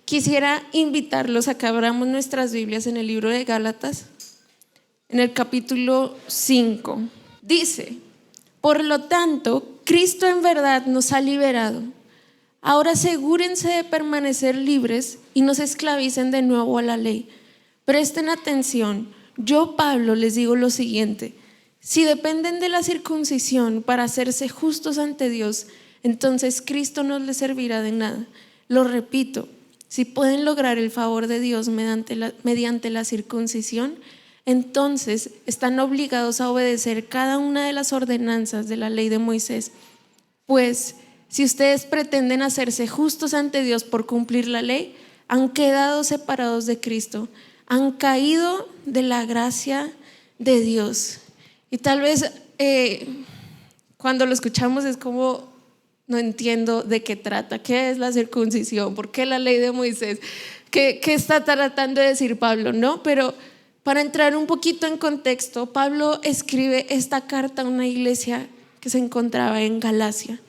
quisiera invitarlos a que abramos nuestras Biblias en el libro de Gálatas, en el capítulo 5. Dice: por lo tanto, Cristo en verdad nos ha liberado. Ahora asegúrense de permanecer libres y no se esclavicen de nuevo a la ley. Presten atención, yo, Pablo, les digo lo siguiente: si dependen de la circuncisión para hacerse justos ante Dios, entonces Cristo no les servirá de nada. Lo repito, si pueden lograr el favor de Dios mediante la circuncisión, entonces están obligados a obedecer cada una de las ordenanzas de la ley de Moisés. Pues si ustedes pretenden hacerse justos ante Dios por cumplir la ley, han quedado separados de Cristo, han caído de la gracia de Dios. Y tal vez cuando lo escuchamos es como: no entiendo de qué trata, qué es la circuncisión, por qué la ley de Moisés, qué está tratando de decir Pablo, ¿no? Pero para entrar un poquito en contexto, Pablo escribe esta carta a una iglesia que se encontraba en Galacia.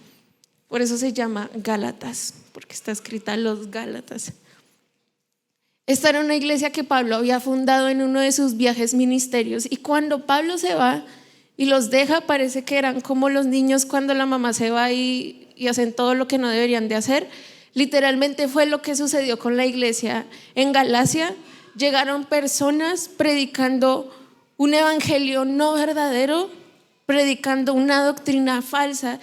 Por eso se llama Gálatas, porque está escrita los Gálatas. Esta era una iglesia que Pablo había fundado en uno de sus viajes ministerios, y cuando Pablo se va y los deja, parece que eran como los niños cuando la mamá se va y hacen todo lo que no deberían de hacer. Literalmente fue lo que sucedió con la iglesia en Galacia. Llegaron personas predicando un evangelio no verdadero, predicando una doctrina falsa,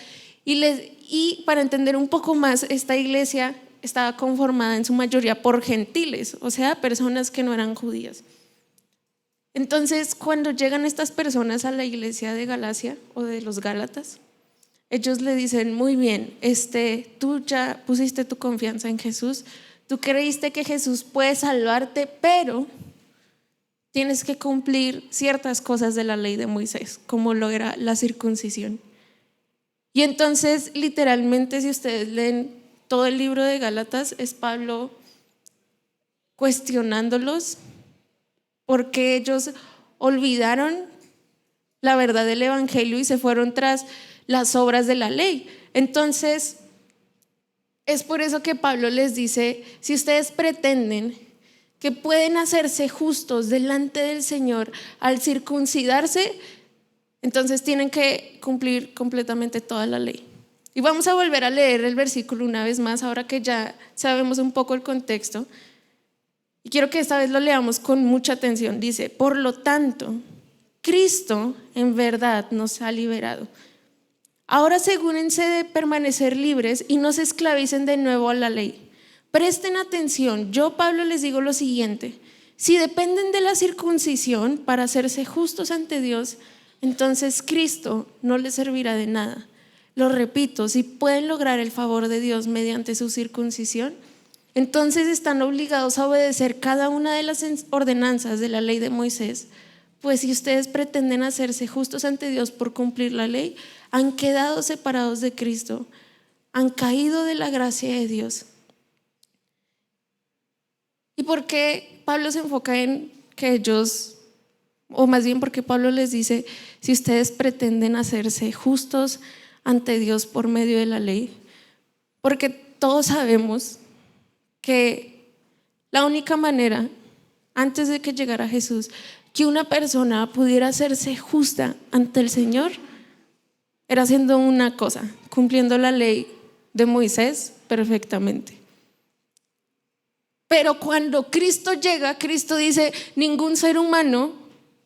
y para entender un poco más, esta iglesia estaba conformada en su mayoría por gentiles, o sea, personas que no eran judías. Entonces, cuando llegan estas personas a la iglesia de Galacia o de los Gálatas, ellos le dicen: muy bien, tú ya pusiste tu confianza en Jesús, tú creíste que Jesús puede salvarte, pero tienes que cumplir ciertas cosas de la ley de Moisés, como lo era la circuncisión. Y entonces, literalmente, si ustedes leen todo el libro de Gálatas, es Pablo cuestionándolos porque ellos olvidaron la verdad del evangelio y se fueron tras las obras de la ley. Entonces, es por eso que Pablo les dice: si ustedes pretenden que pueden hacerse justos delante del Señor al circuncidarse, entonces tienen que cumplir completamente toda la ley. Y vamos a volver a leer el versículo una vez más, ahora que ya sabemos un poco el contexto. Y quiero que esta vez lo leamos con mucha atención. Dice: por lo tanto, Cristo en verdad nos ha liberado. Ahora asegúrense de permanecer libres y no se esclavicen de nuevo a la ley. Presten atención, yo, Pablo, les digo lo siguiente: si dependen de la circuncisión para hacerse justos ante Dios, entonces Cristo no les servirá de nada. Lo repito, si pueden lograr el favor de Dios mediante su circuncisión, entonces están obligados a obedecer cada una de las ordenanzas de la ley de Moisés. Pues si ustedes pretenden hacerse justos ante Dios por cumplir la ley, han quedado separados de Cristo, han caído de la gracia de Dios. ¿Y por qué Pablo se enfoca en que ellos, o más bien porque Pablo les dice: si ustedes pretenden hacerse justos ante Dios por medio de la ley? Porque todos sabemos que la única manera, antes de que llegara Jesús, que una persona pudiera hacerse justa ante el Señor era haciendo una cosa: cumpliendo la ley de Moisés perfectamente. Pero cuando Cristo llega, Cristo dice: ningún ser humano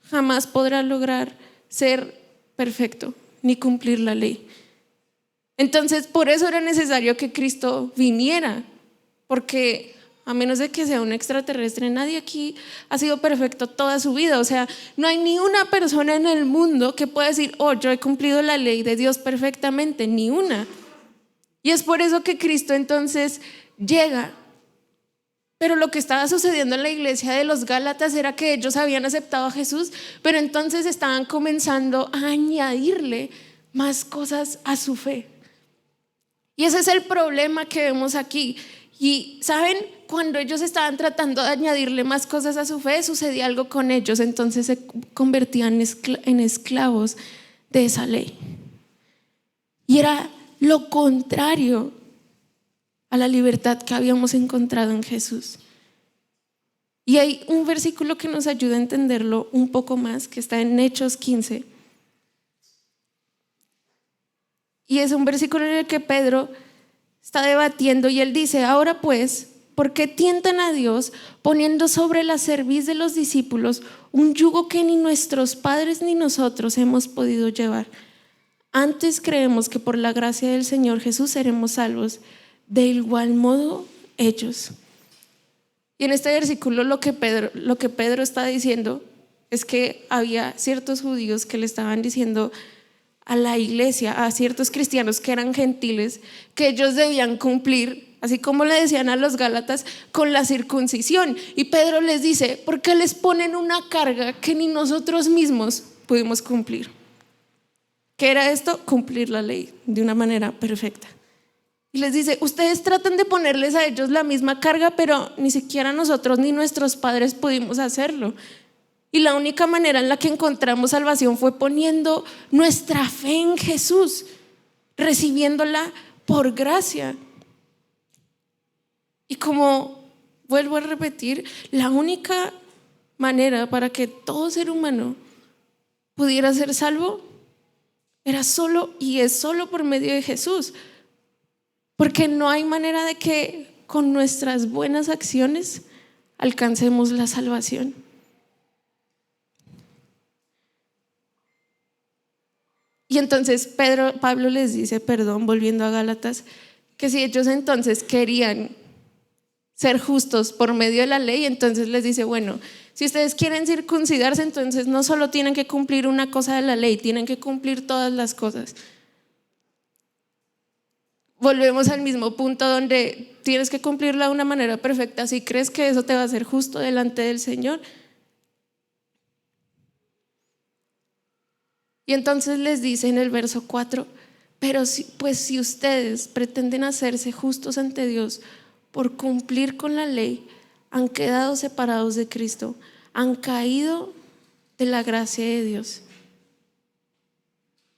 jamás podrá lograr ser perfecto ni cumplir la ley. Entonces, por eso era necesario que Cristo viniera, porque a menos de que sea un extraterrestre, nadie aquí ha sido perfecto toda su vida. O sea, no hay ni una persona en el mundo que pueda decir: oh, yo he cumplido la ley de Dios perfectamente, ni una. Y es por eso que Cristo entonces llega. Pero lo que estaba sucediendo en la iglesia de los Gálatas era que ellos habían aceptado a Jesús, pero entonces estaban comenzando a añadirle más cosas a su fe. Y ese es el problema que vemos aquí. Y saben, cuando ellos estaban tratando de añadirle más cosas a su fe, sucedía algo con ellos. Entonces se convertían en esclavos de esa ley. Y era lo contrario a la libertad que habíamos encontrado en Jesús. Y hay un versículo que nos ayuda a entenderlo un poco más, que está en Hechos 15. Y es un versículo en el que Pedro está debatiendo y él dice: ahora pues, ¿por qué tientan a Dios poniendo sobre la cerviz de los discípulos un yugo que ni nuestros padres ni nosotros hemos podido llevar? Antes creemos que por la gracia del Señor Jesús seremos salvos. De igual modo ellos. Y en este versículo lo que Pedro está diciendo es que había ciertos judíos que le estaban diciendo a la iglesia, a ciertos cristianos que eran gentiles, que ellos debían cumplir, así como le decían a los gálatas, con la circuncisión. Y Pedro les dice: ¿por qué les ponen una carga que ni nosotros mismos pudimos cumplir? ¿Qué era esto? Cumplir la ley de una manera perfecta. Y les dice: ustedes tratan de ponerles a ellos la misma carga, pero ni siquiera nosotros ni nuestros padres pudimos hacerlo. Y la única manera en la que encontramos salvación fue poniendo nuestra fe en Jesús, recibiéndola por gracia. Y como vuelvo a repetir, la única manera para que todo ser humano pudiera ser salvo era solo y es solo por medio de Jesús. Porque no hay manera de que con nuestras buenas acciones alcancemos la salvación. Y entonces Pablo les dice, volviendo a Gálatas, que si ellos entonces querían ser justos por medio de la ley, entonces les dice: bueno, si ustedes quieren circuncidarse, entonces no solo tienen que cumplir una cosa de la ley, tienen que cumplir todas las cosas. Volvemos al mismo punto donde tienes que cumplirla de una manera perfecta. Si crees que eso te va a hacer justo delante del Señor. Y entonces les dice en el verso 4: pero si ustedes pretenden hacerse justos ante Dios por cumplir con la ley, han quedado separados de Cristo, han caído de la gracia de Dios.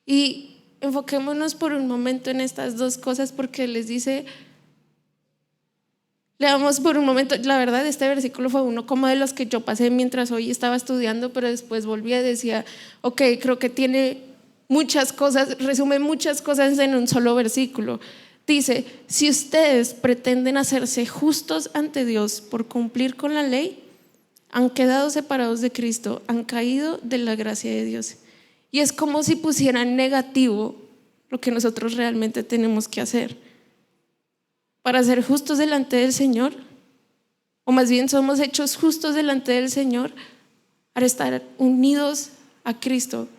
Y enfoquémonos por un momento en estas dos cosas, porque les dice, leamos por un momento. La verdad, este versículo fue uno como de los que yo pasé mientras hoy estaba estudiando, pero después volví y decía: ok, creo que tiene muchas cosas, resume muchas cosas en un solo versículo. Dice: si ustedes pretenden hacerse justos ante Dios por cumplir con la ley, han quedado separados de Cristo, han caído de la gracia de Dios. Y es como si pusieran negativo lo que nosotros realmente tenemos que hacer para ser justos delante del Señor, o más bien somos hechos justos delante del Señor al estar unidos a Cristo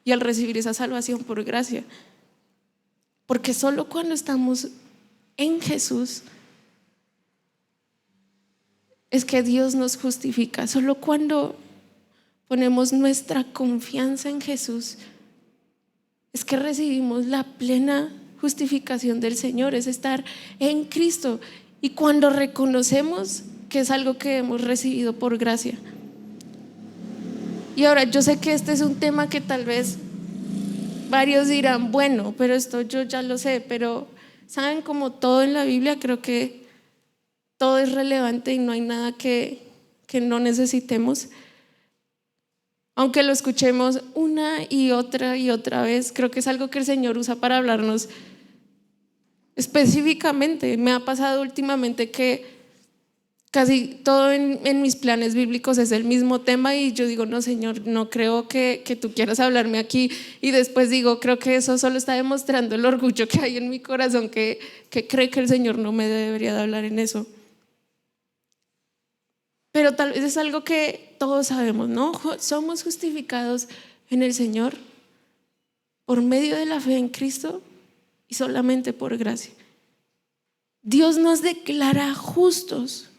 y al recibir esa salvación por gracia. Porque solo cuando estamos en Jesús es que Dios nos justifica. Solo cuando ponemos nuestra confianza en Jesús es que recibimos la plena justificación del Señor, es estar en Cristo. Y cuando reconocemos que es algo que hemos recibido por gracia. Y ahora, yo sé que este es un tema que tal vez varios dirán: bueno, pero esto yo ya lo sé. Pero saben, como todo en la Biblia, creo que todo es relevante y no hay nada que no necesitemos. Aunque lo escuchemos una y otra vez, creo que es algo que el Señor usa para hablarnos específicamente. Me ha pasado últimamente que casi todo en mis planes bíblicos es el mismo tema, y yo digo: no, Señor, no creo que tú quieras hablarme aquí. Y después digo: creo que eso solo está demostrando el orgullo que hay en mi corazón, que cree que el Señor no me debería de hablar en eso. Pero tal vez es algo que todos sabemos, ¿no? Somos justificados en el Señor por medio de la fe en Cristo y solamente por gracia. Dios nos declara justos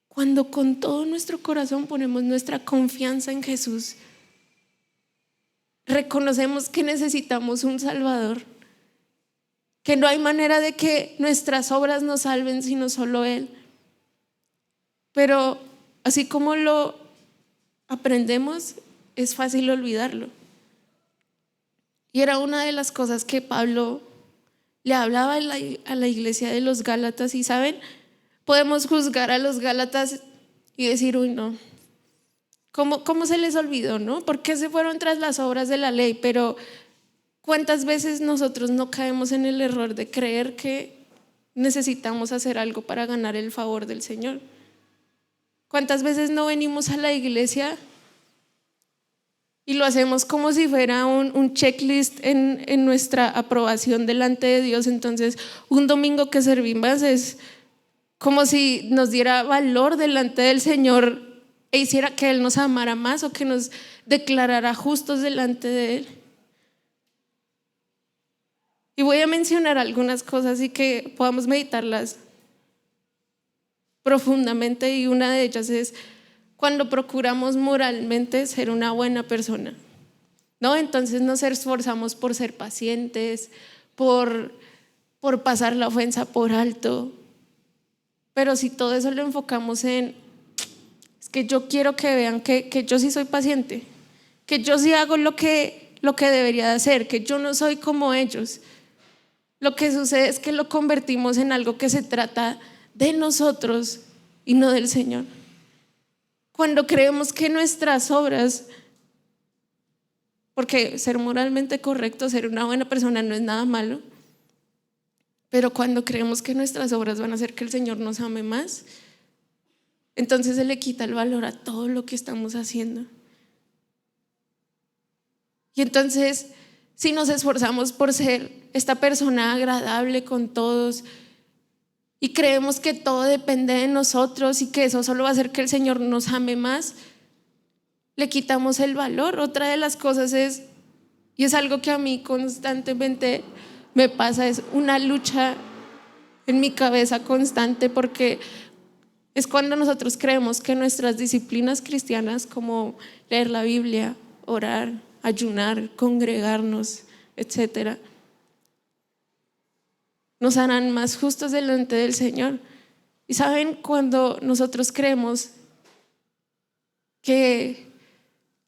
cuando con todo nuestro corazón ponemos nuestra confianza en Jesús. Reconocemos que necesitamos un Salvador, que no hay manera de que nuestras obras nos salven sino solo Él. Pero así como lo aprendemos, es fácil olvidarlo. Y era una de las cosas que Pablo le hablaba a la iglesia de los Gálatas. Y saben, podemos juzgar a los Gálatas y decir, uy, no, ¿cómo se les olvidó, no? ¿Por qué se fueron tras las obras de la ley? Pero ¿cuántas veces nosotros no caemos en el error de creer que necesitamos hacer algo para ganar el favor del Señor? ¿Cuántas veces no venimos a la iglesia y lo hacemos como si fuera un checklist en nuestra aprobación delante de Dios? Entonces, un domingo que servimos es como si nos diera valor delante del Señor e hiciera que Él nos amara más o que nos declarara justos delante de Él. Y voy a mencionar algunas cosas y que podamos meditarlas profundamente, y una de ellas es cuando procuramos moralmente ser una buena persona, ¿no? Entonces nos esforzamos por ser pacientes, por pasar la ofensa por alto. Pero si todo eso lo enfocamos en, es que yo quiero que vean que yo sí soy paciente, que yo sí hago lo que debería de hacer, que yo no soy como ellos, lo que sucede es que lo convertimos en algo que se trata de nosotros y no del Señor. Cuando creemos que nuestras obras, porque ser moralmente correcto, ser una buena persona no es nada malo, pero cuando creemos que nuestras obras van a hacer que el Señor nos ame más, entonces se le quita el valor a todo lo que estamos haciendo. Y entonces, si nos esforzamos por ser esta persona agradable con todos y creemos que todo depende de nosotros y que eso solo va a hacer que el Señor nos ame más, le quitamos el valor. Otra de las cosas es, y es algo que a mí constantemente me pasa, es una lucha en mi cabeza constante, porque es cuando nosotros creemos que nuestras disciplinas cristianas, como leer la Biblia, orar, ayunar, congregarnos, etcétera, nos harán más justos delante del Señor. Y saben, cuando nosotros creemos que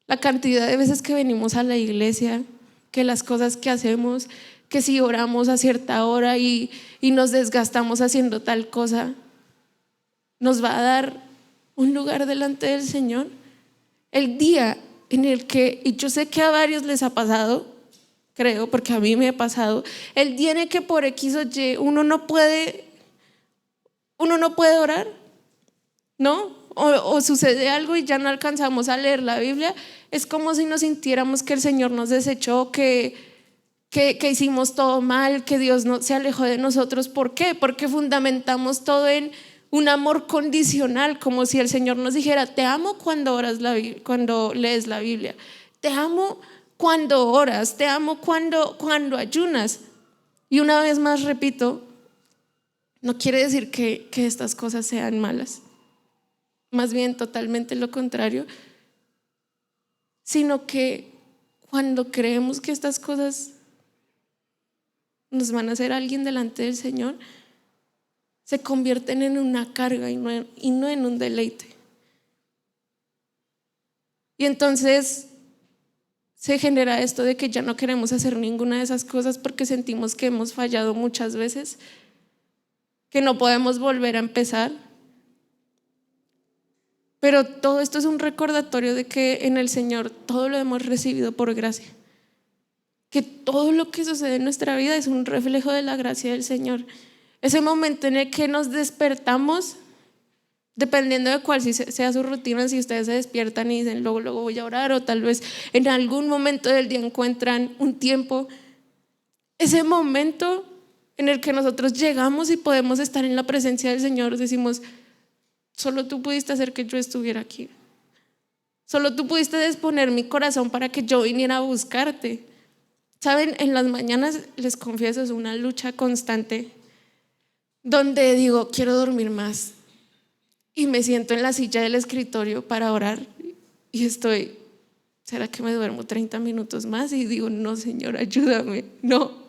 la cantidad de veces que venimos a la iglesia, que las cosas que hacemos, que si oramos a cierta hora y nos desgastamos haciendo tal cosa, nos va a dar un lugar delante del Señor, el día en el que, y yo sé que a varios les ha pasado, creo, porque a mí me ha pasado, el día en el que por X o Y uno no puede orar, ¿no? O sucede algo y ya no alcanzamos a leer la Biblia, es como si nos sintiéramos que el Señor nos desechó, que hicimos todo mal, que Dios no, se alejó de nosotros. ¿Por qué? Porque fundamentamos todo en un amor condicional, como si el Señor nos dijera: te amo cuando lees la Biblia, te amo cuando oras, te amo cuando ayunas. Y una vez más repito, no quiere decir que estas cosas sean malas, más bien totalmente lo contrario, sino que cuando creemos que estas cosas nos van a hacer alguien delante del Señor, se convierten en una carga y no en un deleite. Y entonces se genera esto de que ya no queremos hacer ninguna de esas cosas porque sentimos que hemos fallado muchas veces, que no podemos volver a empezar. Pero todo esto es un recordatorio de que en el Señor todo lo hemos recibido por gracia, que todo lo que sucede en nuestra vida es un reflejo de la gracia del Señor. Ese momento en el que nos despertamos, dependiendo de cuál sea su rutina, si ustedes se despiertan y dicen luego voy a orar, o tal vez en algún momento del día encuentran un tiempo, ese momento en el que nosotros llegamos y podemos estar en la presencia del Señor, decimos: solo tú pudiste hacer que yo estuviera aquí, solo tú pudiste disponer mi corazón para que yo viniera a buscarte. Saben, en las mañanas, les confieso, es una lucha constante donde digo: quiero dormir más, y me siento en la silla del escritorio para orar y estoy: ¿será que me duermo 30 minutos más? Y digo: no, Señor, ayúdame, no.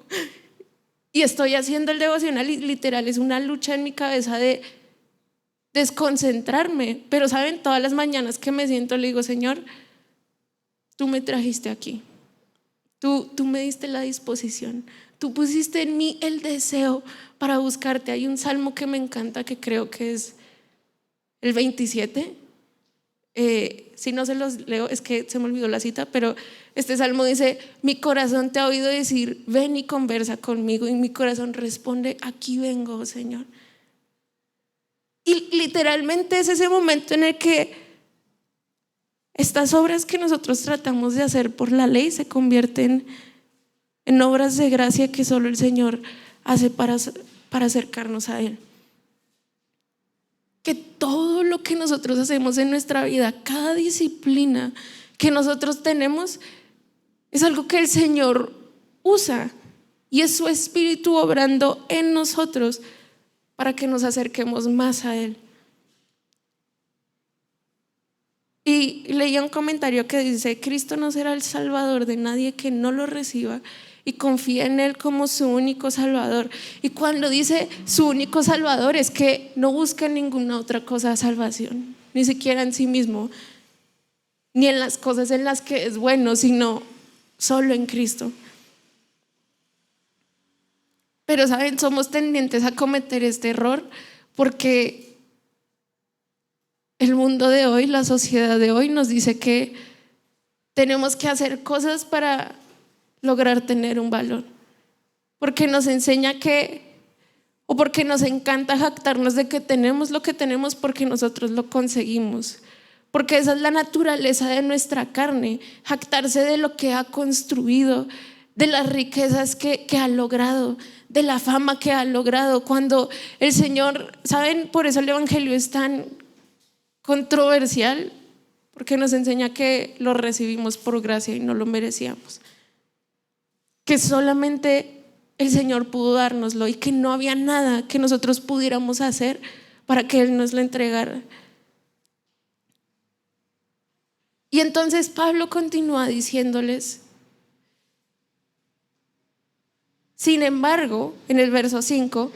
Y estoy haciendo el devocional y literal es una lucha en mi cabeza de desconcentrarme. Pero saben, todas las mañanas que me siento le digo: Señor, tú me trajiste aquí, tú me diste la disposición, tú pusiste en mí el deseo para buscarte. Hay un salmo que me encanta, que creo que es el 27. Si no se los leo, es que se me olvidó la cita, pero este salmo dice: mi corazón te ha oído decir, ven y conversa conmigo, y mi corazón responde, aquí vengo, Señor. Y literalmente es ese momento en el que estas obras que nosotros tratamos de hacer por la ley se convierten en obras de gracia que solo el Señor hace para acercarnos a Él. Que todo lo que nosotros hacemos en nuestra vida, cada disciplina que nosotros tenemos, es algo que el Señor usa, y es su Espíritu obrando en nosotros para que nos acerquemos más a Él. Y leía un comentario que dice: Cristo no será el Salvador de nadie que no lo reciba y confía en Él como su único Salvador. Y cuando dice su único Salvador, es que no busca en ninguna otra cosa salvación, ni siquiera en sí mismo, ni en las cosas en las que es bueno, sino solo en Cristo. Pero saben, somos tendientes a cometer este error porque el mundo de hoy, la sociedad de hoy, nos dice que tenemos que hacer cosas para lograr tener un valor, porque nos enseña o porque nos encanta jactarnos de que tenemos lo que tenemos porque nosotros lo conseguimos, porque esa es la naturaleza de nuestra carne, jactarse de lo que ha construido, de las riquezas que ha logrado, de la fama que ha logrado, cuando el Señor, ¿saben? Por eso el evangelio es tan controversial, porque nos enseña que lo recibimos por gracia y no lo merecíamos, que solamente el Señor pudo dárnoslo y que no había nada que nosotros pudiéramos hacer para que Él nos lo entregara. Y entonces Pablo continúa diciéndoles: sin embargo, en el verso 5,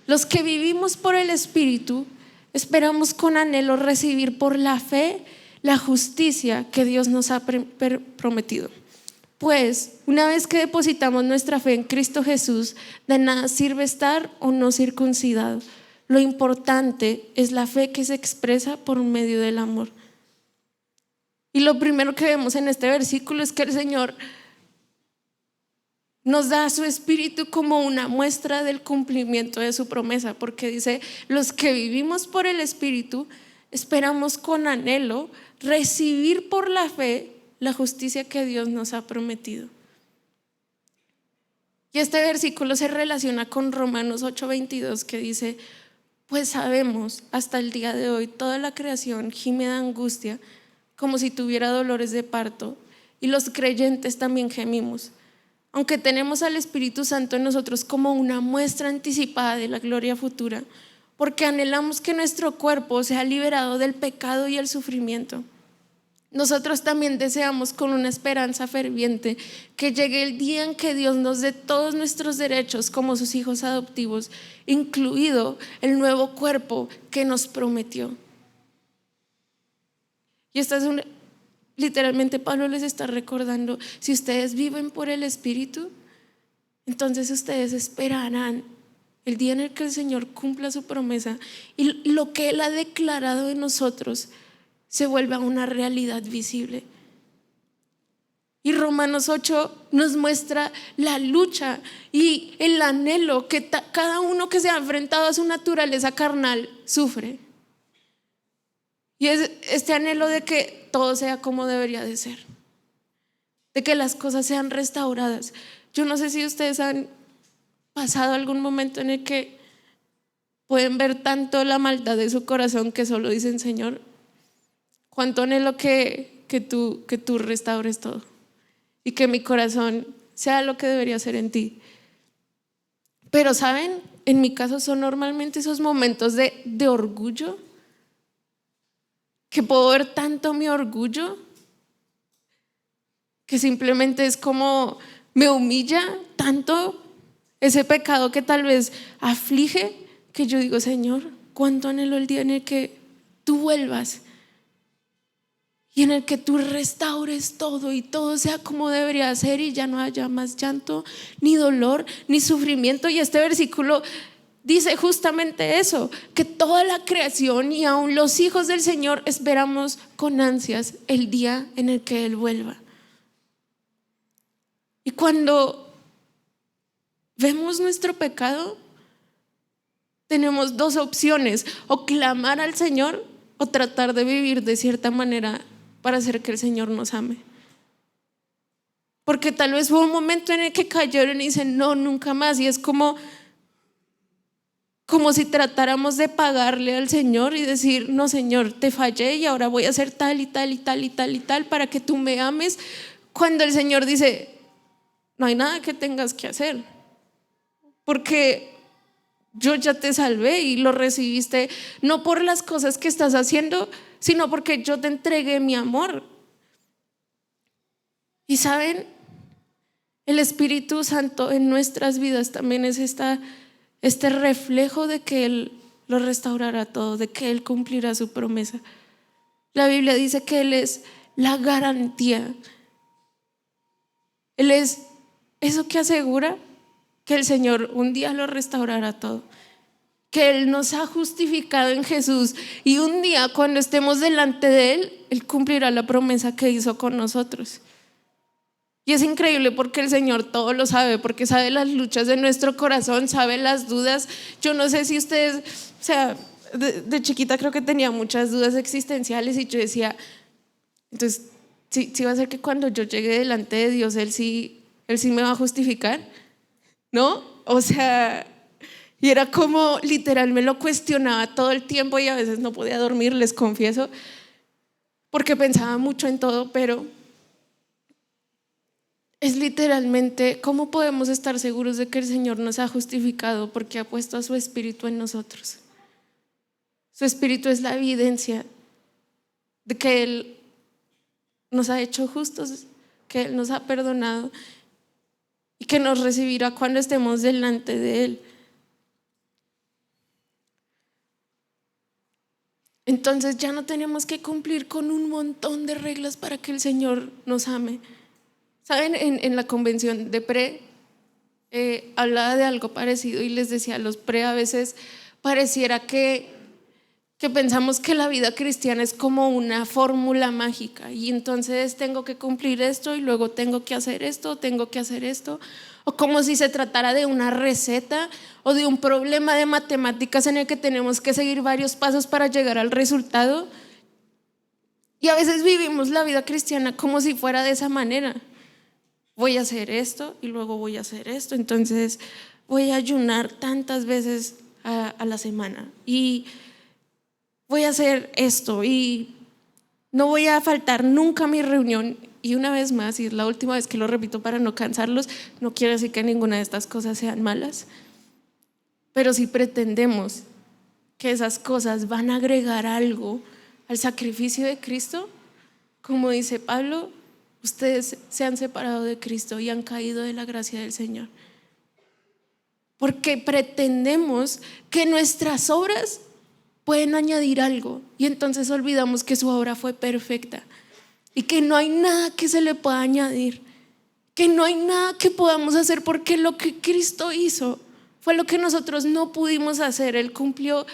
los que vivimos por el Espíritu esperamos con anhelo recibir por la fe la justicia que Dios nos ha prometido. Pues una vez que depositamos nuestra fe en Cristo Jesús, de nada sirve estar o no circuncidado. Lo importante es la fe que se expresa por medio del amor. Y lo primero que vemos en este versículo es que el Señor nos da su Espíritu como una muestra del cumplimiento de su promesa, porque dice: los que vivimos por el Espíritu esperamos con anhelo recibir por la fe la justicia que Dios nos ha prometido. Y este versículo se relaciona con Romanos 8:22, que dice: pues sabemos hasta el día de hoy toda la creación gime de angustia como si tuviera dolores de parto, y los creyentes también gemimos, aunque tenemos al Espíritu Santo en nosotros como una muestra anticipada de la gloria futura, porque anhelamos que nuestro cuerpo sea liberado del pecado y el sufrimiento. Nosotros también deseamos con una esperanza ferviente que llegue el día en que Dios nos dé todos nuestros derechos como sus hijos adoptivos, incluido el nuevo cuerpo que nos prometió. Y esta es literalmente Pablo les está recordando: si ustedes viven por el Espíritu, entonces ustedes esperarán el día en el que el Señor cumpla su promesa y lo que Él ha declarado en nosotros se vuelva una realidad visible. Y Romanos 8 nos muestra la lucha y el anhelo que cada uno que se ha enfrentado a su naturaleza carnal sufre. Y es este anhelo de que todo sea como debería de ser, de que las cosas sean restauradas. Yo no sé si ustedes han pasado algún momento en el que pueden ver tanto la maldad de su corazón que solo dicen: Señor, cuánto anhelo que tú restaures todo y que mi corazón sea lo que debería ser en ti. Pero saben, en mi caso son normalmente esos momentos de orgullo, que puedo ver tanto mi orgullo que simplemente es como me humilla tanto ese pecado que tal vez aflige, que yo digo: Señor, cuánto anhelo el día en el que tú vuelvas y en el que tú restaures todo y todo sea como debería ser y ya no haya más llanto, ni dolor, ni sufrimiento. Y este versículo dice justamente eso, que toda la creación y aún los hijos del Señor esperamos con ansias el día en el que Él vuelva. Y cuando vemos nuestro pecado, tenemos dos opciones: o clamar al Señor o tratar de vivir de cierta manera para hacer que el Señor nos ame. Porque tal vez hubo un momento en el que cayeron y dicen no, nunca más. Y es como si tratáramos de pagarle al Señor y decir no, Señor, te fallé y ahora voy a hacer tal y tal y tal y tal y tal para que tú me ames, cuando el Señor dice no hay nada que tengas que hacer, porque yo ya te salvé y lo recibiste no por las cosas que estás haciendo, sino porque yo te entregué mi amor. Y saben, el Espíritu Santo en nuestras vidas también es este reflejo de que Él lo restaurará todo, de que Él cumplirá su promesa. La Biblia dice que Él es la garantía. Él es eso que asegura que el Señor un día lo restaurará todo, que Él nos ha justificado en Jesús y un día cuando estemos delante de Él, Él cumplirá la promesa que hizo con nosotros. Y es increíble porque el Señor todo lo sabe, porque sabe las luchas de nuestro corazón, sabe las dudas. Yo no sé si ustedes, o sea, de chiquita creo que tenía muchas dudas existenciales y yo decía, entonces, sí va a ser que cuando yo llegue delante de Dios, Él sí me va a justificar, ¿no? O sea, y era como literal me lo cuestionaba todo el tiempo y a veces no podía dormir, les confieso, porque pensaba mucho en todo. Pero es literalmente cómo podemos estar seguros de que el Señor nos ha justificado, porque ha puesto a su Espíritu en nosotros. Su Espíritu es la evidencia de que Él nos ha hecho justos, que Él nos ha perdonado y que nos recibirá cuando estemos delante de Él. Entonces ya no tenemos que cumplir con un montón de reglas para que el Señor nos ame. Saben, en la convención de pre hablaba de algo parecido y les decía, a los pre a veces pareciera que pensamos que la vida cristiana es como una fórmula mágica y entonces tengo que cumplir esto y luego tengo que hacer esto, o como si se tratara de una receta o de un problema de matemáticas en el que tenemos que seguir varios pasos para llegar al resultado. Y a veces vivimos la vida cristiana como si fuera de esa manera: voy a hacer esto y luego voy a hacer esto, entonces voy a ayunar tantas veces a la semana y voy a hacer esto y no voy a faltar nunca a mi reunión. Y una vez más, y es la última vez que lo repito para no cansarlos, no quiero decir que ninguna de estas cosas sean malas, pero si pretendemos que esas cosas van a agregar algo al sacrificio de Cristo, como dice Pablo, ustedes se han separado de Cristo y han caído de la gracia del Señor, porque pretendemos que nuestras obras pueden añadir algo y entonces olvidamos que su obra fue perfecta y que no hay nada que se le pueda añadir, que no hay nada que podamos hacer, porque lo que Cristo hizo fue lo que nosotros no pudimos hacer. Él cumplió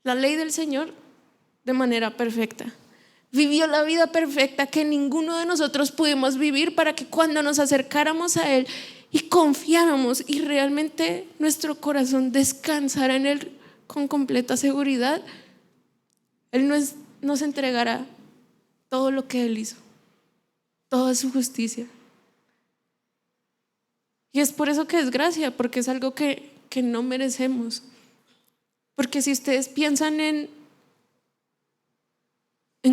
la ley del Señor de manera perfecta, vivió la vida perfecta que ninguno de nosotros pudimos vivir, para que cuando nos acercáramos a Él y confiáramos y realmente nuestro corazón descansara en Él con completa seguridad, Él nos entregará todo lo que Él hizo, toda su justicia. Y es por eso que es gracia, porque es algo que no merecemos. Porque si ustedes piensan en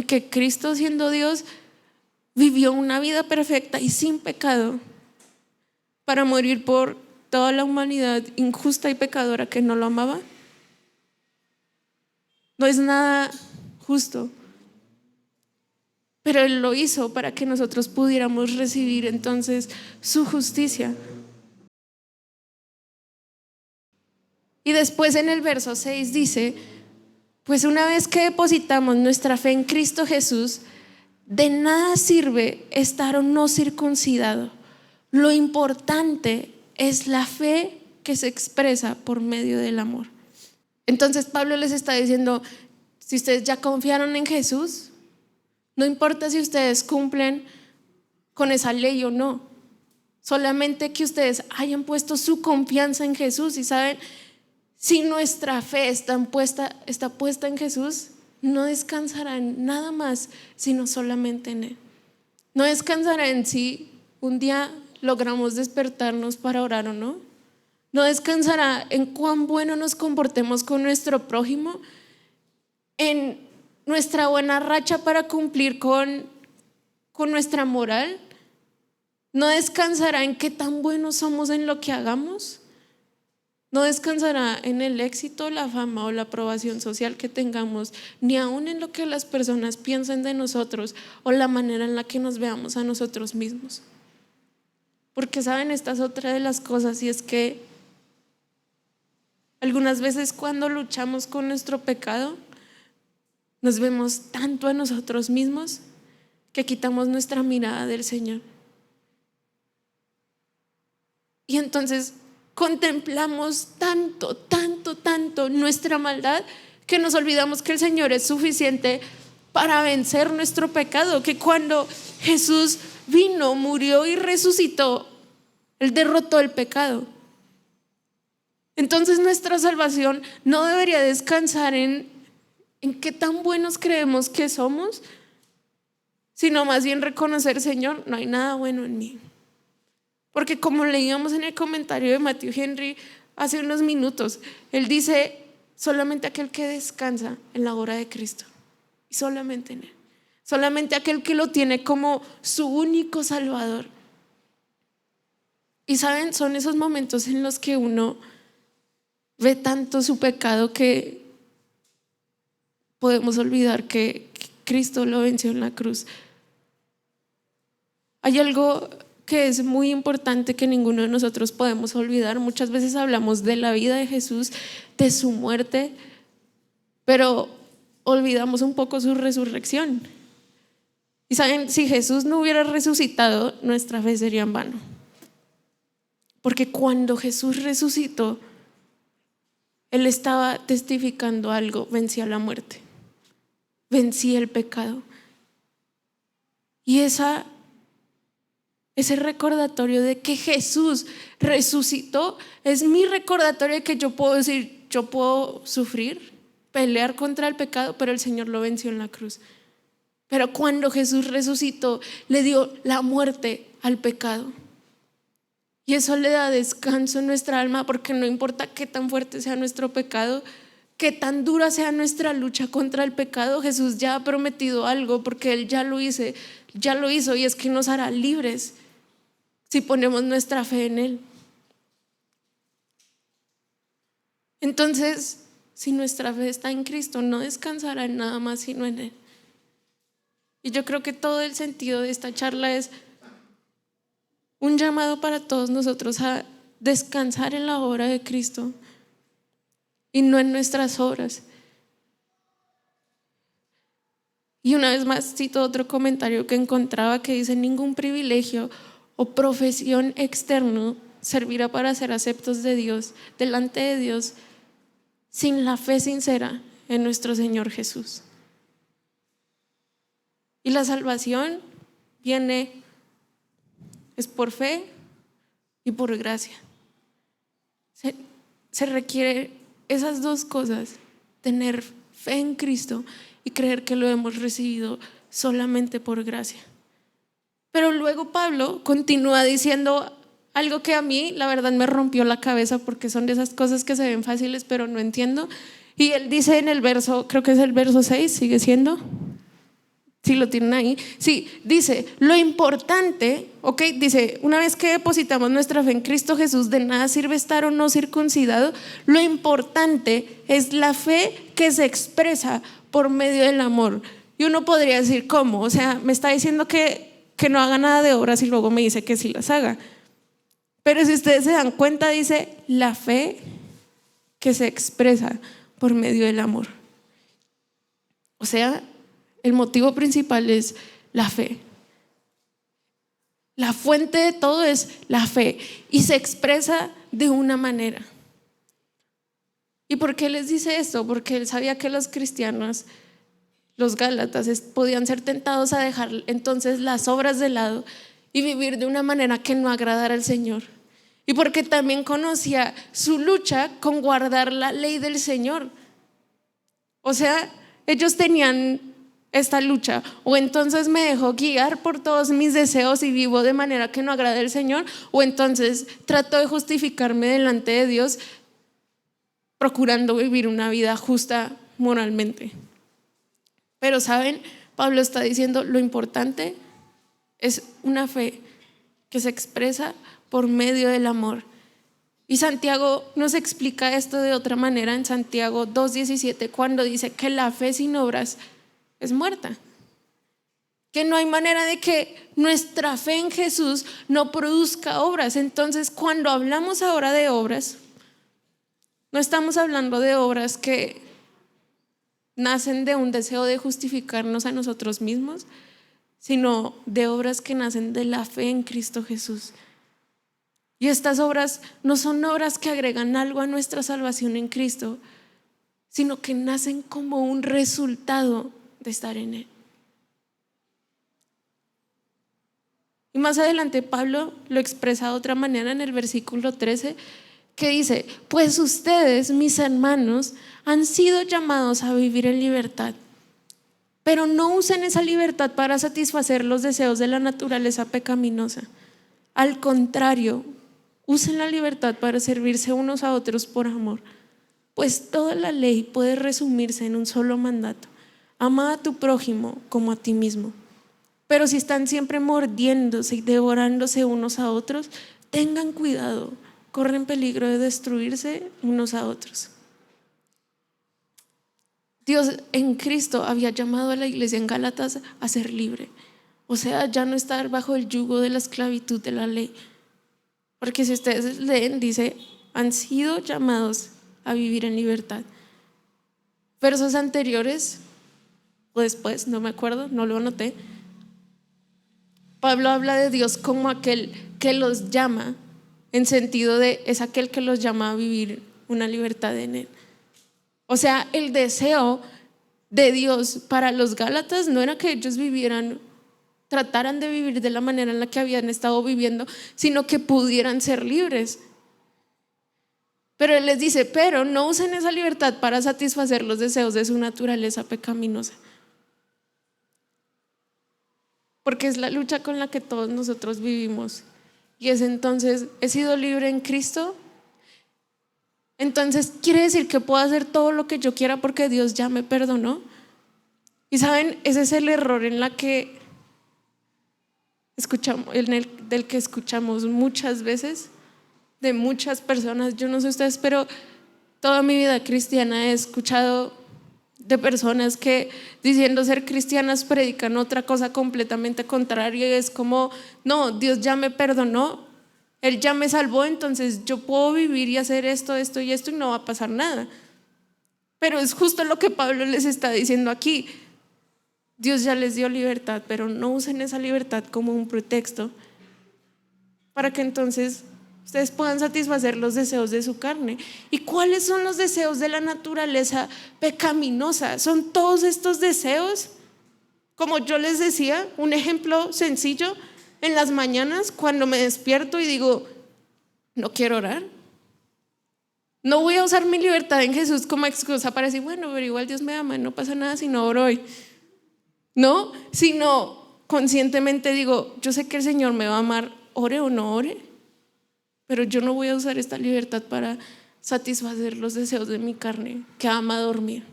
que Cristo, siendo Dios, vivió una vida perfecta y sin pecado para morir por toda la humanidad injusta y pecadora que no lo amaba, no es nada justo. Pero Él lo hizo para que nosotros pudiéramos recibir entonces su justicia. Y después en el verso 6 dice: pues una vez que depositamos nuestra fe en Cristo Jesús, De nada sirve estar o no circuncidado. Lo importante es la fe que se expresa por medio del amor. Entonces Pablo les está diciendo, si ustedes ya confiaron en Jesús, no importa si ustedes cumplen con esa ley o no, solamente que ustedes hayan puesto su confianza en Jesús. Y saben, si nuestra fe está puesta en Jesús, no descansará en nada más, sino solamente en Él. No descansará en si un día logramos despertarnos para orar o no. No descansará en cuán bueno nos comportemos con nuestro prójimo, en nuestra buena racha para cumplir con nuestra moral. No descansará en qué tan buenos somos en lo que hagamos. No descansará en el éxito, la fama o la aprobación social que tengamos, ni aún en lo que las personas piensen de nosotros o la manera en la que nos veamos a nosotros mismos. Porque saben, esta es otra de las cosas, y es que algunas veces cuando luchamos con nuestro pecado, nos vemos tanto a nosotros mismos que quitamos nuestra mirada del Señor. Y entonces contemplamos tanto nuestra maldad que nos olvidamos que el Señor es suficiente para vencer nuestro pecado, que cuando Jesús vino, murió y resucitó, Él derrotó el pecado. Entonces nuestra salvación no debería descansar en qué tan buenos creemos que somos, sino más bien reconocer, Señor, no hay nada bueno en mí. Porque como leíamos en el comentario de Matthew Henry hace unos minutos, él dice, solamente aquel que descansa en la obra de Cristo, y solamente en Él, solamente aquel que lo tiene como su único Salvador. Y saben, son esos momentos en los que uno ve tanto su pecado que podemos olvidar que Cristo lo venció en la cruz. Hay algo que es muy importante que ninguno de nosotros podemos olvidar. Muchas veces hablamos de la vida de Jesús, de su muerte, pero olvidamos un poco su resurrección. Y saben, si Jesús no hubiera resucitado, nuestra fe sería en vano. Porque cuando Jesús resucitó, Él estaba testificando algo: vencí a la muerte, vencí el pecado. Y ese recordatorio de que Jesús resucitó es mi recordatorio de que yo puedo decir, yo puedo sufrir, pelear contra el pecado, pero el Señor lo venció en la cruz. Pero cuando Jesús resucitó, le dio la muerte al pecado. Y eso le da descanso en nuestra alma, porque no importa qué tan fuerte sea nuestro pecado, qué tan dura sea nuestra lucha contra el pecado, Jesús ya ha prometido algo, porque Él ya lo hizo, y es que nos hará libres si ponemos nuestra fe en Él. Entonces, si nuestra fe está en Cristo, no descansará en nada más sino en Él. Y yo creo que todo el sentido de esta charla es un llamado para todos nosotros a descansar en la obra de Cristo y no en nuestras obras. Y una vez más cito otro comentario que encontraba que dice: ningún privilegio o profesión externo servirá para ser aceptos de Dios, delante de Dios, sin la fe sincera en nuestro Señor Jesús. Y la salvación es por fe y por gracia. Se requiere esas dos cosas: tener fe en Cristo y creer que lo hemos recibido solamente por gracia. Pero luego Pablo continúa diciendo algo que a mí la verdad me rompió la cabeza, porque son de esas cosas que se ven fáciles pero no entiendo. Y él dice en el verso, creo que es el verso 6, sigue siendo, si lo tienen ahí, sí, dice: lo importante, dice, una vez que depositamos nuestra fe en Cristo Jesús, de nada sirve estar o no circuncidado. Lo importante es la fe que se expresa por medio del amor. Y uno podría decir, ¿cómo? O sea, me está diciendo que no haga nada de obras y luego me dice que sí las haga. Pero si ustedes se dan cuenta, dice la fe que se expresa por medio del amor. O sea, el motivo principal es la fe. La fuente de todo es la fe y se expresa de una manera. ¿Y por qué les dice esto? Porque él sabía que los cristianos, los gálatas, podían ser tentados a dejar entonces las obras de lado y vivir de una manera que no agradara al Señor. Y porque también conocía su lucha con guardar la ley del Señor. O sea, ellos tenían esta lucha: o entonces me dejo guiar por todos mis deseos y vivo de manera que no agrade al Señor, o entonces trato de justificarme delante de Dios procurando vivir una vida justa moralmente. Pero saben, Pablo está diciendo: lo importante es una fe que se expresa por medio del amor. Y Santiago nos explica esto de otra manera en Santiago 2:17, cuando dice que la fe sin obras es muerta, que no hay manera de que nuestra fe en Jesús no produzca obras. Entonces, cuando hablamos ahora de obras, no estamos hablando de obras que nacen de un deseo de justificarnos a nosotros mismos, sino de obras que nacen de la fe en Cristo Jesús. Y estas obras no son obras que agregan algo a nuestra salvación en Cristo, sino que nacen como un resultado de estar en Él. Y más adelante Pablo lo expresa de otra manera en el versículo 13, que dice: pues ustedes, mis hermanos, han sido llamados a vivir en libertad, pero no usen esa libertad para satisfacer los deseos de la naturaleza pecaminosa. Al contrario, usen la libertad para servirse unos a otros por amor, pues toda la ley puede resumirse en un solo mandato: ama a tu prójimo como a ti mismo. Pero si están siempre mordiéndose y devorándose unos a otros, tengan cuidado, corren peligro de destruirse unos a otros. Dios en Cristo había llamado a la iglesia en Gálatas a ser libre, o sea, ya no estar bajo el yugo de la esclavitud de la ley. Porque si ustedes leen, dice: han sido llamados a vivir en libertad. Versos anteriores o después, no me acuerdo, no lo anoté, Pablo habla de Dios como aquel que los llama, en sentido de es aquel que los llama a vivir una libertad en Él. O sea, el deseo de Dios para los Gálatas no era que ellos trataran de vivir de la manera en la que habían estado viviendo, sino que pudieran ser libres. Pero Él les dice: pero no usen esa libertad para satisfacer los deseos de su naturaleza pecaminosa, porque es la lucha con la que todos nosotros vivimos. Y es entonces: he sido libre en Cristo, entonces quiere decir que puedo hacer todo lo que yo quiera porque Dios ya me perdonó. Y saben, ese es el error del que escuchamos muchas veces de muchas personas. Yo no sé ustedes, pero toda mi vida cristiana he escuchado de personas que, diciendo ser cristianas, predican otra cosa completamente contraria. Y es como: no, Dios ya me perdonó, Él ya me salvó, entonces yo puedo vivir y hacer esto y esto y no va a pasar nada. Pero es justo lo que Pablo les está diciendo aquí: Dios ya les dio libertad, pero no usen esa libertad como un pretexto para que entonces ustedes puedan satisfacer los deseos de su carne. ¿Y cuáles son los deseos de la naturaleza pecaminosa? Son todos estos deseos, como yo les decía, un ejemplo sencillo: en las mañanas cuando me despierto y digo: no quiero orar, no voy a usar mi libertad en Jesús como excusa para decir: bueno, pero igual Dios me ama, no pasa nada si no oro hoy. No, sino conscientemente digo: yo sé que el Señor me va a amar, ore o no ore, pero yo no voy a usar esta libertad para satisfacer los deseos de mi carne, que ama dormir,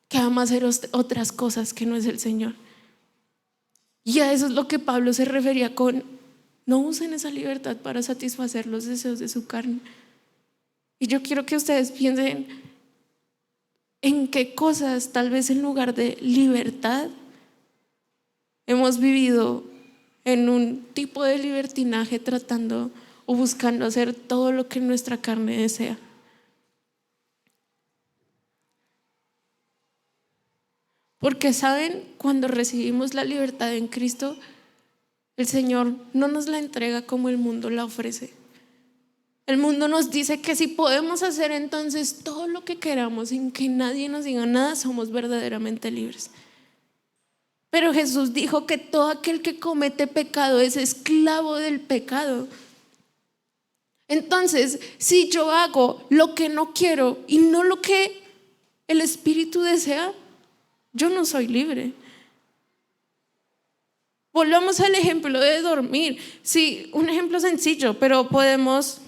que ama hacer otras cosas que no es el Señor. Y a eso es lo que Pablo se refería con: no usen esa libertad para satisfacer los deseos de su carne. Y yo quiero que ustedes piensen en qué cosas, tal vez en lugar de libertad, hemos vivido en un tipo de libertinaje, tratando o buscando hacer todo lo que nuestra carne desea. Porque saben, cuando recibimos la libertad en Cristo, el Señor no nos la entrega como el mundo la ofrece. El mundo nos dice que si podemos hacer entonces todo lo que queramos sin que nadie nos diga nada, somos verdaderamente libres. Pero Jesús dijo que todo aquel que comete pecado es esclavo del pecado. Entonces, si yo hago lo que no quiero y no lo que el Espíritu desea, yo no soy libre. Volvamos al ejemplo de dormir. Sí, un ejemplo sencillo, pero podemos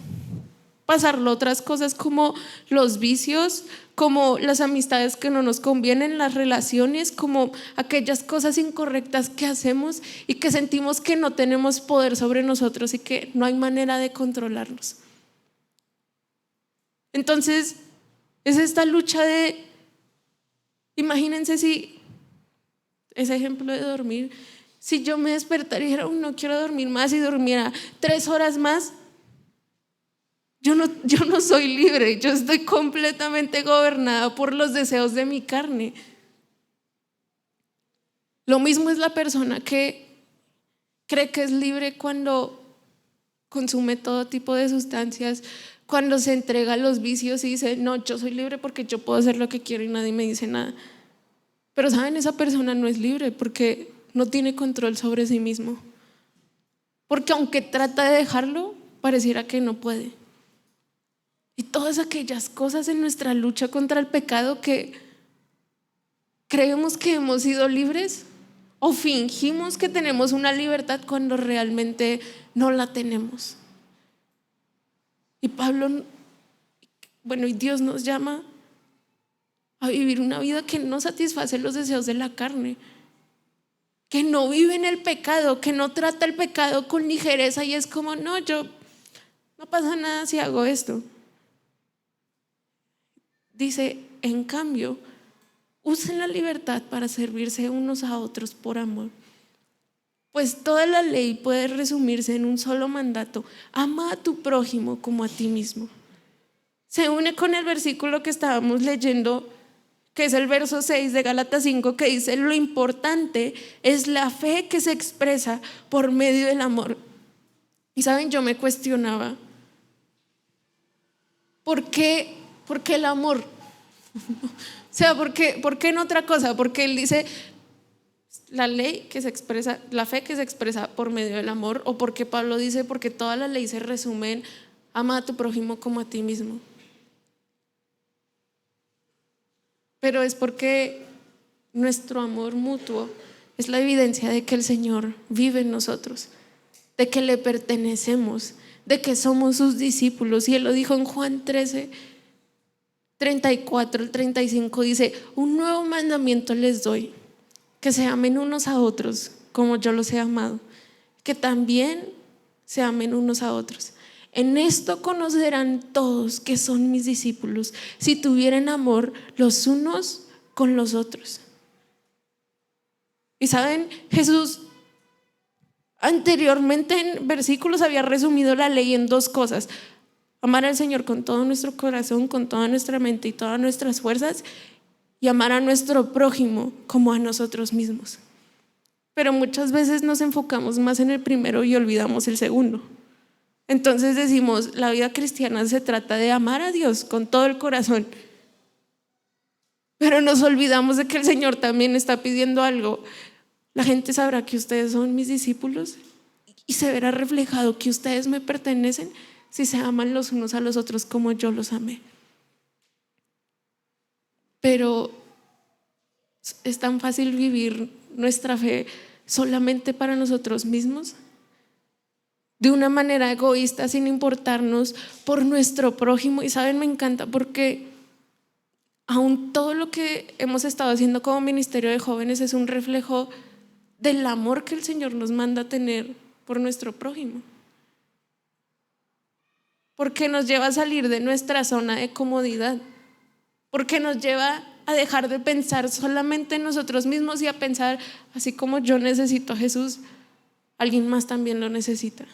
pasarlo a otras cosas como los vicios, como las amistades que no nos convienen, las relaciones, como aquellas cosas incorrectas que hacemos y que sentimos que no tenemos poder sobre nosotros y que no hay manera de controlarnos. Entonces, es esta lucha de, imagínense si ese ejemplo de dormir, si yo me despertara y dijera, no quiero dormir más y durmiera 3 horas más, yo no soy libre, yo estoy completamente gobernada por los deseos de mi carne. Lo mismo es la persona que cree que es libre cuando consume todo tipo de sustancias, cuando se entrega a los vicios y dice, no, yo soy libre porque yo puedo hacer lo que quiero y nadie me dice nada. Pero saben, esa persona no es libre porque no tiene control sobre sí mismo. Porque aunque trata de dejarlo, pareciera que no puede. Y todas aquellas cosas en nuestra lucha contra el pecado que creemos que hemos sido libres o fingimos que tenemos una libertad cuando realmente no la tenemos. Y Pablo, y Dios nos llama a vivir una vida que no satisface los deseos de la carne, que no vive en el pecado, que no trata el pecado con ligereza y es como, no pasa nada si hago esto. Dice, en cambio, usen la libertad para servirse unos a otros por amor. Pues toda la ley puede resumirse en un solo mandato: ama a tu prójimo como a ti mismo. Se une con el versículo que estábamos leyendo, que es el verso 6 de Gálatas 5, que dice: lo importante es la fe que se expresa por medio del amor. Y saben, yo me cuestionaba, ¿por qué el amor? O sea, ¿por qué en otra cosa? Porque él dice la ley que se expresa, la fe que se expresa por medio del amor, o porque Pablo dice porque toda la ley se resume en ama a tu prójimo como a ti mismo. Pero es porque nuestro amor mutuo es la evidencia de que el Señor vive en nosotros, de que le pertenecemos, de que somos sus discípulos. Y él lo dijo en Juan 13:34 al 35, dice: un nuevo mandamiento les doy, que se amen unos a otros como yo los he amado, que también se amen unos a otros. En esto conocerán todos que son mis discípulos, si tuvieran amor los unos con los otros. Y saben, Jesús anteriormente en versículos había resumido la ley en 2 cosas: amar al Señor con todo nuestro corazón, con toda nuestra mente y todas nuestras fuerzas, y amar a nuestro prójimo como a nosotros mismos. Pero muchas veces nos enfocamos más en el primero y olvidamos el segundo. Entonces decimos, la vida cristiana se trata de amar a Dios con todo el corazón, pero nos olvidamos de que el Señor también está pidiendo algo. La gente sabrá que ustedes son mis discípulos y se verá reflejado que ustedes me pertenecen si se aman los unos a los otros como yo los amé. Pero es tan fácil vivir nuestra fe solamente para nosotros mismos, de una manera egoísta, sin importarnos por nuestro prójimo. Y saben, me encanta porque aún todo lo que hemos estado haciendo como ministerio de jóvenes es un reflejo del amor que el Señor nos manda a tener por nuestro prójimo, porque nos lleva a salir de nuestra zona de comodidad, porque nos lleva a dejar de pensar solamente en nosotros mismos y a pensar, así como yo necesito a Jesús, alguien más también lo necesita.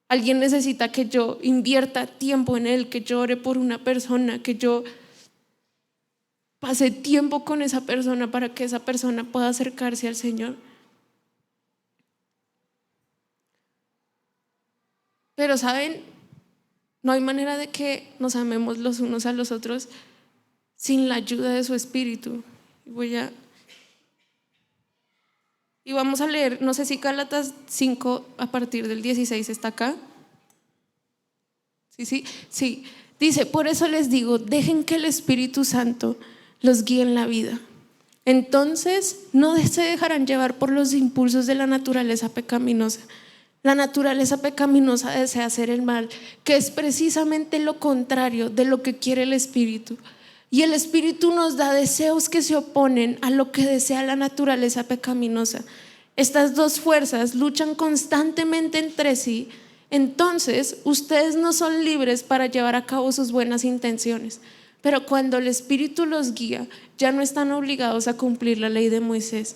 Alguien necesita que yo invierta tiempo en él, que yo ore por una persona, que yo pase tiempo con esa persona para que esa persona pueda acercarse al Señor. Pero ¿saben? No hay manera de que nos amemos los unos a los otros sin la ayuda de su Espíritu. Y vamos a leer, no sé si Gálatas 5 a partir del 16 está acá. Sí. Dice, por eso les digo, dejen que el Espíritu Santo los guíe en la vida. Entonces no se dejarán llevar por los impulsos de la naturaleza pecaminosa. La naturaleza pecaminosa desea hacer el mal, que es precisamente lo contrario de lo que quiere el Espíritu. Y el Espíritu nos da deseos que se oponen a lo que desea la naturaleza pecaminosa. Estas dos fuerzas luchan constantemente entre sí. Entonces, ustedes no son libres para llevar a cabo sus buenas intenciones. Pero cuando el Espíritu los guía, ya no están obligados a cumplir la ley de Moisés.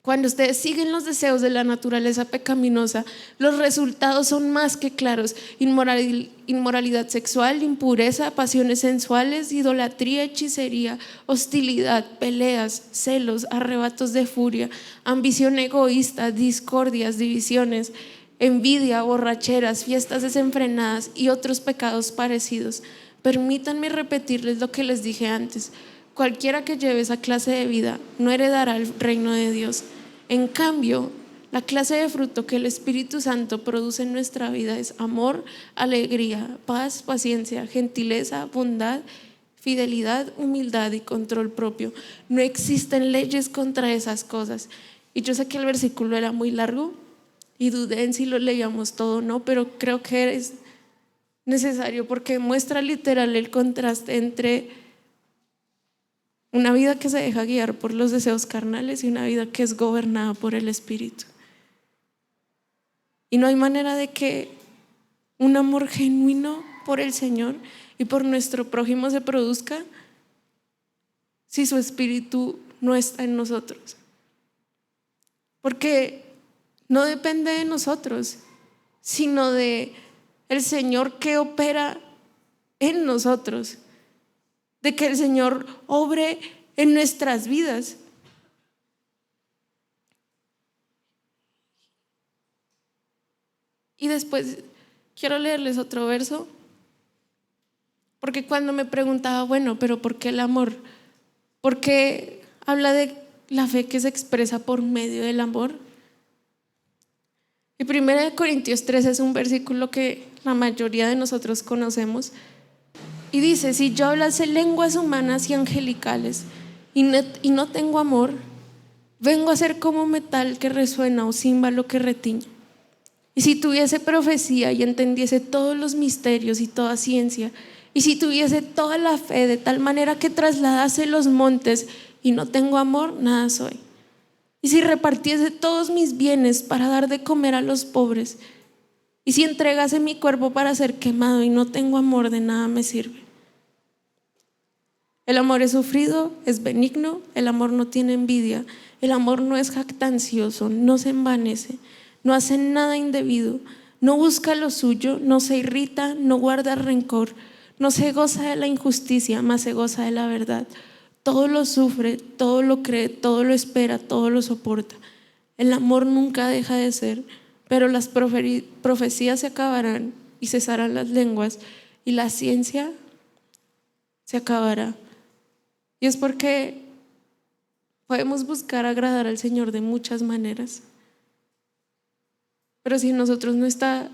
Cuando ustedes siguen los deseos de la naturaleza pecaminosa, los resultados son más que claros: inmoralidad sexual, impureza, pasiones sensuales, idolatría, hechicería, hostilidad, peleas, celos, arrebatos de furia, ambición egoísta, discordias, divisiones, envidia, borracheras, fiestas desenfrenadas y otros pecados parecidos. Permítanme repetirles lo que les dije antes: cualquiera que lleve esa clase de vida no heredará el reino de Dios. En cambio, la clase de fruto que el Espíritu Santo produce en nuestra vida es amor, alegría, paz, paciencia, gentileza, bondad, fidelidad, humildad y control propio. No existen leyes contra esas cosas. Y yo sé que el versículo era muy largo y dudé en si lo leíamos todo o no, pero creo que es necesario porque muestra literal el contraste entre una vida que se deja guiar por los deseos carnales y una vida que es gobernada por el Espíritu. Y no hay manera de que un amor genuino por el Señor y por nuestro prójimo se produzca si su Espíritu no está en nosotros. Porque no depende de nosotros, sino de el Señor que opera en nosotros, de que el Señor obre en nuestras vidas. Y después quiero leerles otro verso, porque cuando me preguntaba, bueno, pero ¿por qué el amor? ¿Por qué habla de la fe que se expresa por medio del amor? Y 1 Corintios 3 es un versículo que la mayoría de nosotros conocemos. Y dice, si yo hablase lenguas humanas y angelicales y no tengo amor, vengo a ser como metal que resuena o címbalo que retiñe. Y si tuviese profecía y entendiese todos los misterios y toda ciencia, y si tuviese toda la fe de tal manera que trasladase los montes y no tengo amor, nada soy. Y si repartiese todos mis bienes para dar de comer a los pobres, y si entregase mi cuerpo para ser quemado y no tengo amor, de nada me sirve. El amor es sufrido, es benigno, el amor no tiene envidia, el amor no es jactancioso, no se envanece, no hace nada indebido, no busca lo suyo, no se irrita, no guarda rencor, no se goza de la injusticia, mas se goza de la verdad. Todo lo sufre, todo lo cree, todo lo espera, todo lo soporta. El amor nunca deja de ser, pero las profecías se acabarán y cesarán las lenguas y la ciencia se acabará. Y es porque podemos buscar agradar al Señor de muchas maneras, pero si en nosotros no está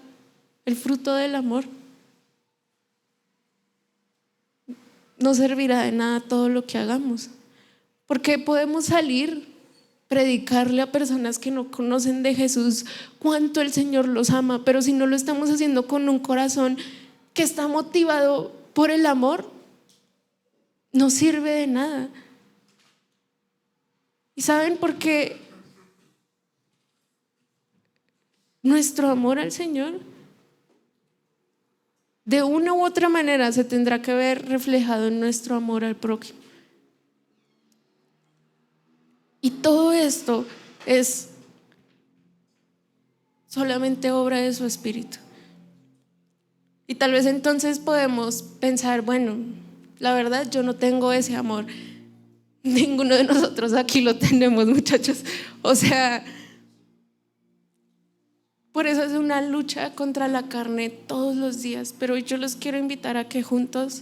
el fruto del amor, no servirá de nada todo lo que hagamos. Porque podemos salir, predicarle a personas que no conocen de Jesús cuánto el Señor los ama, pero si no lo estamos haciendo con un corazón que está motivado por el amor, no sirve de nada. ¿Y saben por qué? Nuestro amor al Señor de una u otra manera se tendrá que ver reflejado en nuestro amor al prójimo. Y todo esto es solamente obra de su Espíritu. Y tal vez entonces podemos pensar, bueno, La verdad, yo no tengo ese amor. Ninguno de nosotros aquí lo tenemos, muchachos. O sea, por eso es una lucha contra la carne todos los días. Pero yo los quiero invitar a que juntos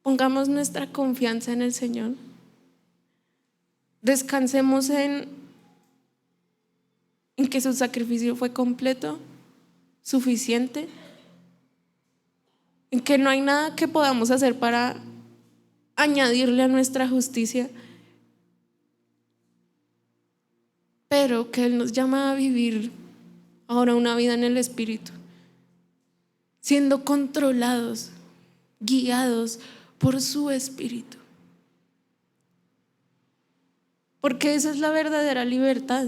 pongamos nuestra confianza en el Señor. Descansemos en que su sacrificio fue completo, suficiente, en que no hay nada que podamos hacer para añadirle a nuestra justicia, pero que Él nos llama a vivir ahora una vida en el Espíritu, siendo controlados, guiados por su Espíritu, porque esa es la verdadera libertad.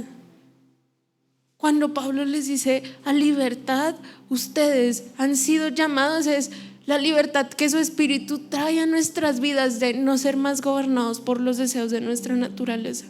Cuando Pablo les dice a libertad ustedes han sido llamados, es la libertad que su Espíritu trae a nuestras vidas, de no ser más gobernados por los deseos de nuestra naturaleza.